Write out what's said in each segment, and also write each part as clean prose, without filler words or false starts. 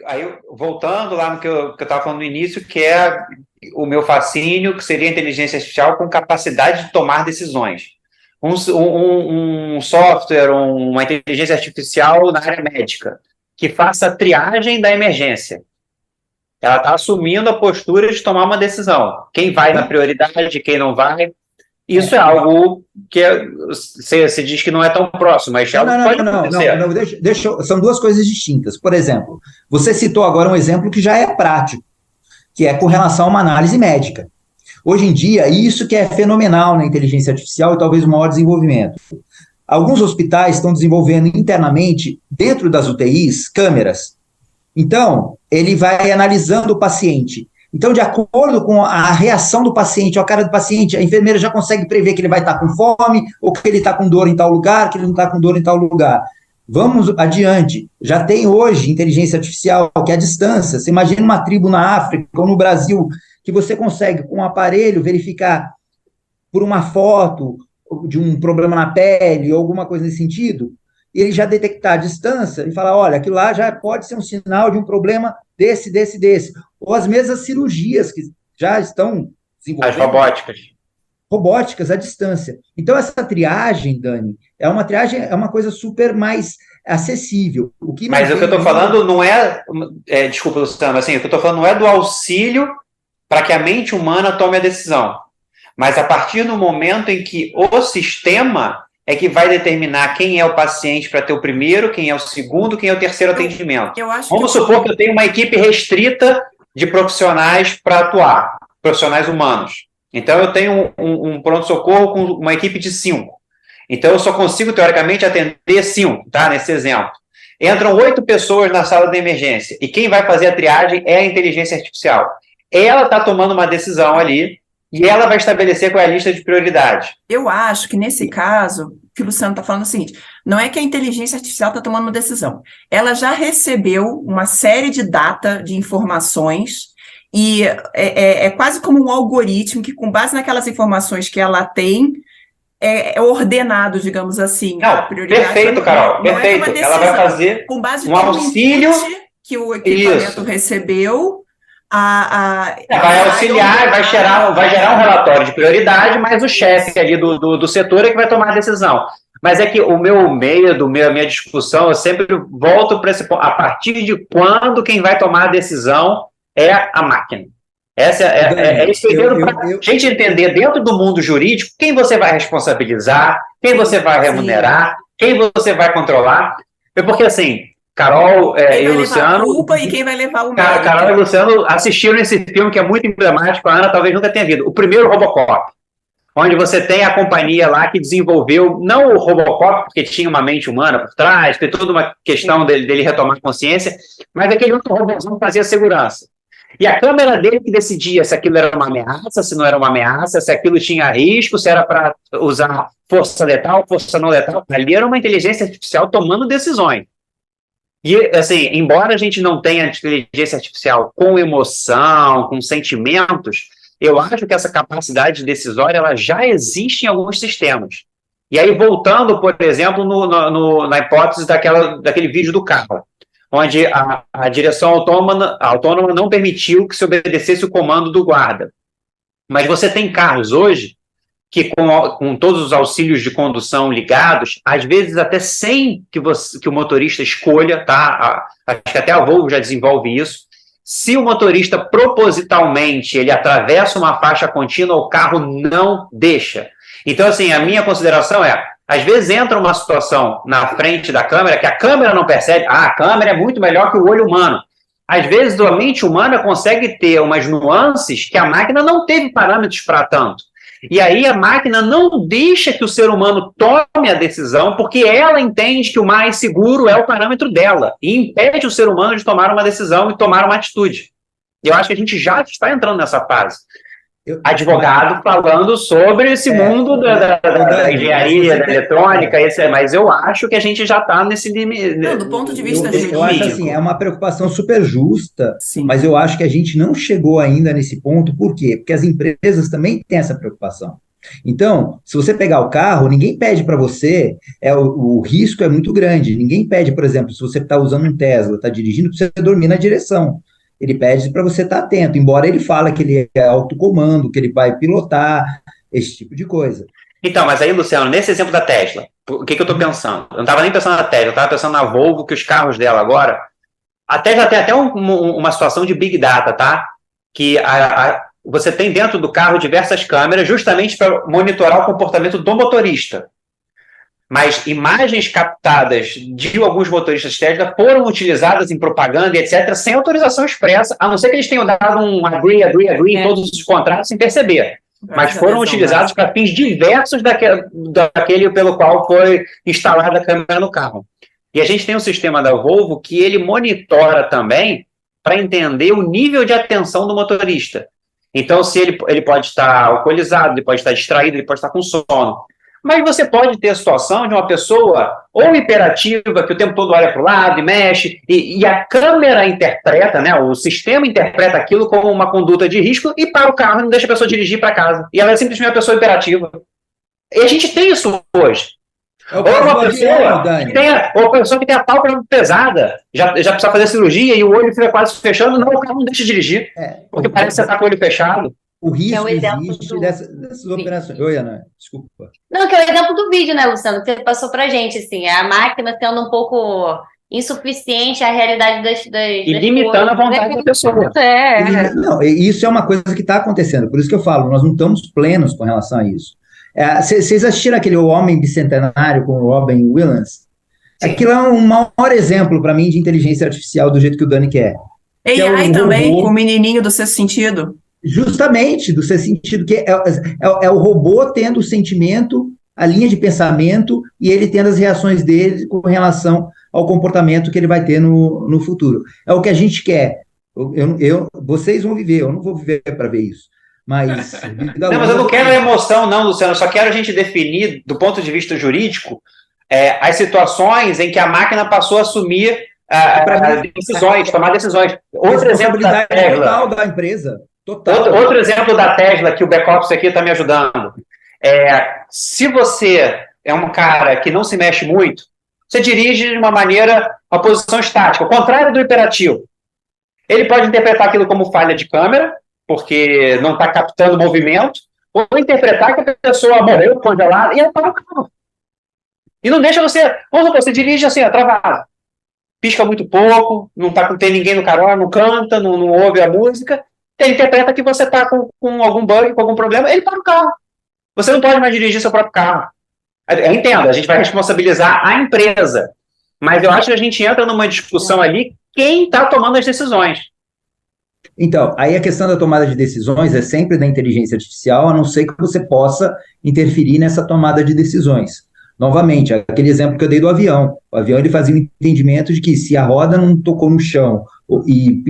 Aí voltando lá no que eu estava falando no início, que é o meu fascínio, que seria a inteligência artificial com capacidade de tomar decisões. Um software, uma inteligência artificial na área médica, que faça a triagem da emergência. Ela está assumindo a postura de tomar uma decisão. Quem vai na prioridade, quem não vai. Isso é algo que você diz que não é tão próximo, mas é algo que pode acontecer. São duas coisas distintas. Por exemplo, você citou agora um exemplo que já é prático, que é com relação a uma análise médica. Hoje em dia, isso que é fenomenal na inteligência artificial e talvez o maior desenvolvimento. Alguns hospitais estão desenvolvendo internamente, dentro das UTIs, câmeras. Então, ele vai analisando o paciente. Então, de acordo com a reação do paciente, a cara do paciente, a enfermeira já consegue prever que ele vai estar com fome, ou que ele está com dor em tal lugar, que ele não está com dor em tal lugar. Vamos adiante. Já tem hoje inteligência artificial, que é a distância. Você imagina uma tribo na África ou no Brasil, que você consegue, com um aparelho, verificar por uma foto de um problema na pele ou alguma coisa nesse sentido, e ele já detectar a distância e falar, olha, aquilo lá já pode ser um sinal de um problema desse. Ou as mesmas cirurgias que já estão desenvolvendo. As robóticas. Robóticas à distância. Então, essa triagem, Dani, é uma coisa super mais acessível. Mas o que eu estou falando não desculpa, Luciano, assim, o que eu estou falando não é do auxílio para que a mente humana tome a decisão, mas a partir do momento em que o sistema é que vai determinar quem é o paciente para ter o primeiro, quem é o segundo, quem é o terceiro atendimento. Vamos supor que eu tenho uma equipe restrita de profissionais para atuar, profissionais humanos. Então, eu tenho um pronto-socorro com uma equipe de 5. Então, eu só consigo, teoricamente, atender 5, tá? Nesse exemplo. Entram 8 pessoas na sala de emergência, e quem vai fazer a triagem é a inteligência artificial. Ela está tomando uma decisão ali, e ela vai estabelecer qual é a lista de prioridade. Eu acho que, nesse caso, o que o Luciano está falando é o seguinte, não é que a inteligência artificial está tomando uma decisão. Ela já recebeu uma série de data, de informações, e é quase como um algoritmo que, com base naquelas informações que ela tem, é ordenado, digamos assim. Não, a prioridade. Perfeito, Carol, perfeito. Ela vai fazer com base um auxílio que o equipamento recebeu. Vai auxiliar, vai gerar um relatório de prioridade, mas o chefe ali do setor é que vai tomar a decisão. Mas é que o meu medo, a minha discussão, eu sempre volto para esse ponto. A partir de quando quem vai tomar a decisão é a máquina? Essa é isso para a gente entender dentro do mundo jurídico quem você vai responsabilizar, quem você vai remunerar, quem você vai controlar. Porque assim, Carol e o Luciano. Culpa e quem vai levar o mérito. Carol e o Luciano assistiram esse filme que é muito emblemático, a Ana talvez nunca tenha visto. O primeiro Robocop, onde você tem a companhia lá que desenvolveu, não o Robocop, porque tinha uma mente humana por trás, tem toda uma questão dele retomar consciência, mas aquele outro robôzão que fazia segurança. E a câmera dele que decidia se aquilo era uma ameaça, se não era uma ameaça, se aquilo tinha risco, se era para usar força letal, força não letal. Ali era uma inteligência artificial tomando decisões. E, assim, embora a gente não tenha inteligência artificial com emoção, com sentimentos, eu acho que essa capacidade decisória ela já existe em alguns sistemas. E aí, voltando, por exemplo, na hipótese daquele vídeo do carro, onde a direção autônoma não permitiu que se obedecesse o comando do guarda. Mas você tem carros hoje que, com todos os auxílios de condução ligados, às vezes até sem que o motorista escolha, tá? Acho que até a Volvo já desenvolve isso. Se o motorista propositalmente ele atravessa uma faixa contínua, o carro não deixa. Então, assim, a minha consideração às vezes entra uma situação na frente da câmera que a câmera não percebe. A câmera é muito melhor que o olho humano. Às vezes, a mente humana consegue ter umas nuances que a máquina não teve parâmetros para tanto. E aí a máquina não deixa que o ser humano tome a decisão porque ela entende que o mais seguro é o parâmetro dela e impede o ser humano de tomar uma decisão e tomar uma atitude. Eu acho que a gente já está entrando nessa fase. Advogado falando sobre esse mundo da engenharia, da eletrônica, mas eu acho que a gente já está nesse limite. Não, do ponto de vista jurídico. Eu acho assim, é uma preocupação super justa, sim, mas eu acho que a gente não chegou ainda nesse ponto. Por quê? Porque as empresas também têm essa preocupação. Então, se você pegar o carro, ninguém pede para você, o risco é muito grande. Ninguém pede, por exemplo, se você está usando um Tesla, está dirigindo, para você dormir na direção. Ele pede para você estar atento, embora ele fale que ele é autocomando, que ele vai pilotar, esse tipo de coisa. Então, mas aí, Luciano, nesse exemplo da Tesla, o que eu estou pensando? Eu não estava nem pensando na Tesla, eu estava pensando na Volvo, que os carros dela agora. A Tesla tem até uma situação de Big Data, tá? Que você tem dentro do carro diversas câmeras justamente para monitorar o comportamento do motorista. Mas imagens captadas de alguns motoristas Tesla foram utilizadas em propaganda e etc., sem autorização expressa, a não ser que eles tenham dado um agree em todos os contratos sem perceber. Mas foram utilizados para fins diversos daquele pelo qual foi instalada a câmera no carro. E a gente tem um sistema da Volvo que ele monitora também para entender o nível de atenção do motorista. Então, se ele pode estar alcoolizado, ele pode estar distraído, ele pode estar com sono. Mas você pode ter a situação de uma pessoa ou hiperativa, que o tempo todo olha para o lado e mexe, e a câmera interpreta, né, o sistema interpreta aquilo como uma conduta de risco e para o carro, não deixa a pessoa dirigir para casa. E ela é simplesmente uma pessoa hiperativa. E a gente tem isso hoje. Ou uma pessoa que tem a pálpebra pesada, já precisa fazer cirurgia e o olho fica quase fechando, não, o carro não deixa de dirigir, porque parece que você está com o olho fechado. O risco existe dessas operações. Oi, Ana, desculpa. Não, que é o exemplo do vídeo, né, Luciano, que você passou pra gente, assim, a máquina sendo um pouco insuficiente à realidade das e limitando a vontade da pessoa. Não, isso é uma coisa que está acontecendo, por isso que eu falo, nós não estamos plenos com relação a isso. Vocês assistiram aquele O Homem Bicentenário com o Robin Williams? Sim. Aquilo é um maior exemplo para mim de inteligência artificial do jeito que o Dani quer. AI também, com o menininho do Sexto Sentido. Justamente, do Sexto Sentido, que é o robô tendo o sentimento, a linha de pensamento, e ele tendo as reações dele com relação ao comportamento que ele vai ter no futuro. É o que a gente quer. Vocês vão viver, eu não vou viver para ver isso. Mas eu não quero emoção, não, Luciano. Eu só quero a gente definir, do ponto de vista jurídico, as situações em que a máquina passou a assumir decisões, tomar decisões. Outro exemplo da Tesla. Total da empresa. Outro exemplo da Tesla, que o back-office aqui está me ajudando. Se você é um cara que não se mexe muito, você dirige de uma maneira, uma posição estática, ao contrário do hiperativo. Ele pode interpretar aquilo como falha de câmera, porque não está captando movimento, ou interpretar que a pessoa morreu congelada e ela para o carro. E não deixa você... Vamos supor, você dirige assim, travado. Pisca muito pouco, não tem ninguém no carro, não canta, não ouve a música. Ele interpreta que você está com algum bug, com algum problema, ele para o carro. Você não pode mais dirigir seu próprio carro. Eu entendo, a gente vai responsabilizar a empresa. Mas eu acho que a gente entra numa discussão ali, quem está tomando as decisões. Então, aí a questão da tomada de decisões é sempre da inteligência artificial, a não ser que você possa interferir nessa tomada de decisões. Novamente, aquele exemplo que eu dei do avião. O avião ele fazia um entendimento de que se a roda não tocou no chão e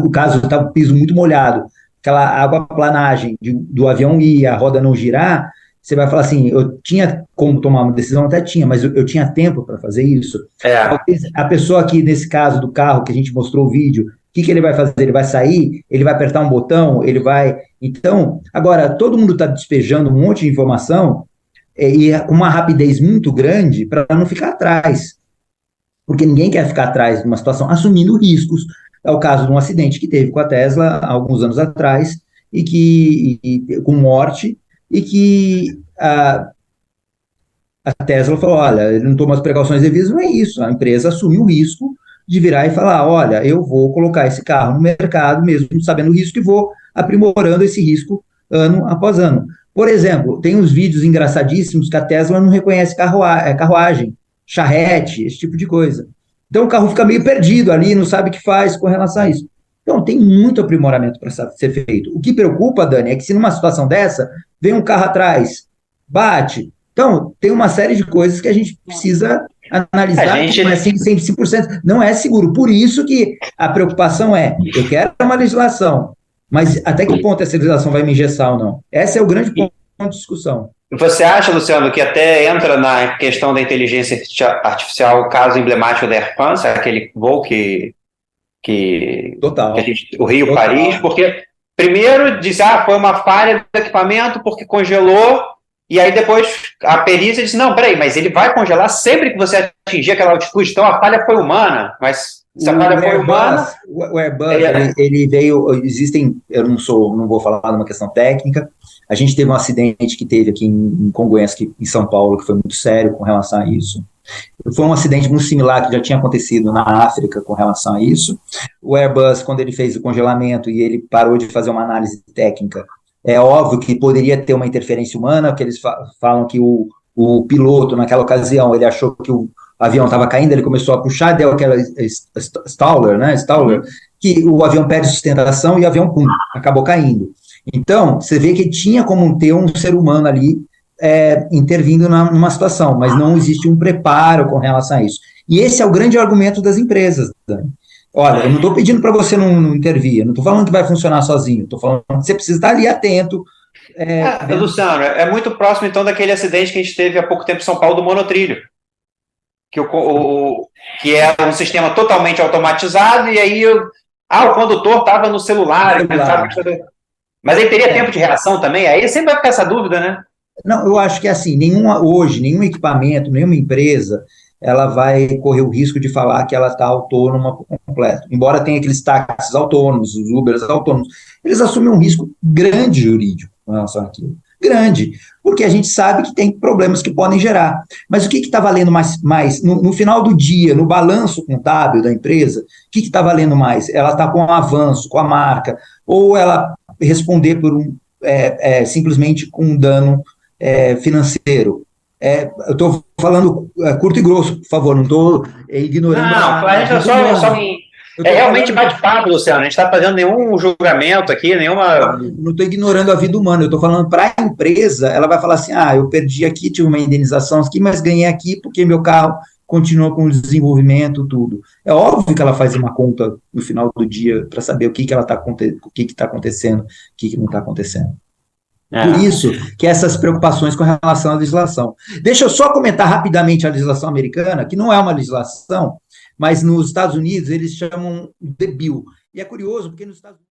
o caso estava o piso muito molhado, aquela aquaplanagem do avião e a roda não girar, você vai falar assim, eu tinha como tomar uma decisão, até tinha, mas eu tinha tempo para fazer isso. A pessoa aqui, nesse caso do carro que a gente mostrou o vídeo, o que ele vai fazer? Ele vai sair? Ele vai apertar um botão? Ele vai... Então, agora, todo mundo está despejando um monte de informação e com uma rapidez muito grande para não ficar atrás. Porque ninguém quer ficar atrás de uma situação assumindo riscos. É o caso de um acidente que teve com a Tesla há alguns anos atrás, com morte, e que a Tesla falou, olha, ele não toma as precauções devidas, não é isso. A empresa assume o risco de virar e falar, olha, eu vou colocar esse carro no mercado, mesmo sabendo o risco, e vou aprimorando esse risco ano após ano. Por exemplo, tem uns vídeos engraçadíssimos que a Tesla não reconhece carruagem, charrete, esse tipo de coisa. Então o carro fica meio perdido ali, não sabe o que faz com relação a isso. Então tem muito aprimoramento para ser feito. O que preocupa, Dani, é que se numa situação dessa, vem um carro atrás, bate. Então, tem uma série de coisas que a gente precisa analisar, não é 100%, não é seguro. Por isso que a preocupação eu quero uma legislação, mas até que ponto essa legislação vai me engessar ou não? Esse é o grande ponto de discussão. Você acha, Luciano, que até entra na questão da inteligência artificial o caso emblemático da Air France, aquele voo Total. O Rio-Paris, porque primeiro disse, foi uma falha do equipamento porque congelou, e aí depois a perícia disse, não, peraí, mas ele vai congelar sempre que você atingir aquela altitude, então a falha foi humana, mas se a falha foi humana... O Airbus, ele veio, eu não vou falar numa questão técnica, a gente teve um acidente que teve aqui em Congonhas, em São Paulo, que foi muito sério com relação a isso. Foi um acidente muito similar que já tinha acontecido na África com relação a isso. O Airbus, quando ele fez o congelamento e ele parou de fazer uma análise técnica, é óbvio que poderia ter uma interferência humana, porque eles falam que o piloto, naquela ocasião, ele achou que o avião estava caindo, ele começou a puxar, deu aquela Stallger, né? Stallger, que o avião perde sustentação e o avião, acabou caindo. Então, você vê que tinha como ter um ser humano ali intervindo numa situação, mas não existe um preparo com relação a isso. E esse é o grande argumento das empresas, Dani. Olha, eu não estou pedindo para você não intervir, eu não estou falando que vai funcionar sozinho, estou falando que você precisa estar ali atento. Luciano, é muito próximo, então, daquele acidente que a gente teve há pouco tempo em São Paulo do monotrilho, que é um sistema totalmente automatizado, e aí o condutor estava no celular. Mas aí teria tempo de reação também? Aí sempre vai ficar essa dúvida, né? Não, eu acho que assim, nenhum equipamento, nenhuma empresa, ela vai correr o risco de falar que ela está autônoma por completo. Embora tenha aqueles táxis autônomos, os Ubers autônomos, eles assumem um risco grande jurídico com relação àquilo. Grande, porque a gente sabe que tem problemas que podem gerar. Mas o que está valendo mais no final do dia, no balanço contábil da empresa, o que está valendo mais? Ela está com um avanço, com a marca, ou ela responder por simplesmente com um dano financeiro? Eu estou falando curto e grosso, por favor, não estou ignorando. Realmente bate-papo, Luciano. A gente está fazendo nenhum julgamento aqui, nenhuma. Não estou ignorando a vida humana, eu estou falando para a empresa, ela vai falar assim: eu perdi aqui, tive uma indenização aqui, mas ganhei aqui porque meu carro continua com o desenvolvimento, tudo. É óbvio que ela faz uma conta no final do dia para saber o que está acontecendo, o que não está acontecendo. Por isso que essas preocupações com relação à legislação. Deixa eu só comentar rapidamente a legislação americana, que não é uma legislação, mas nos Estados Unidos eles chamam de bill. E é curioso, porque nos Estados Unidos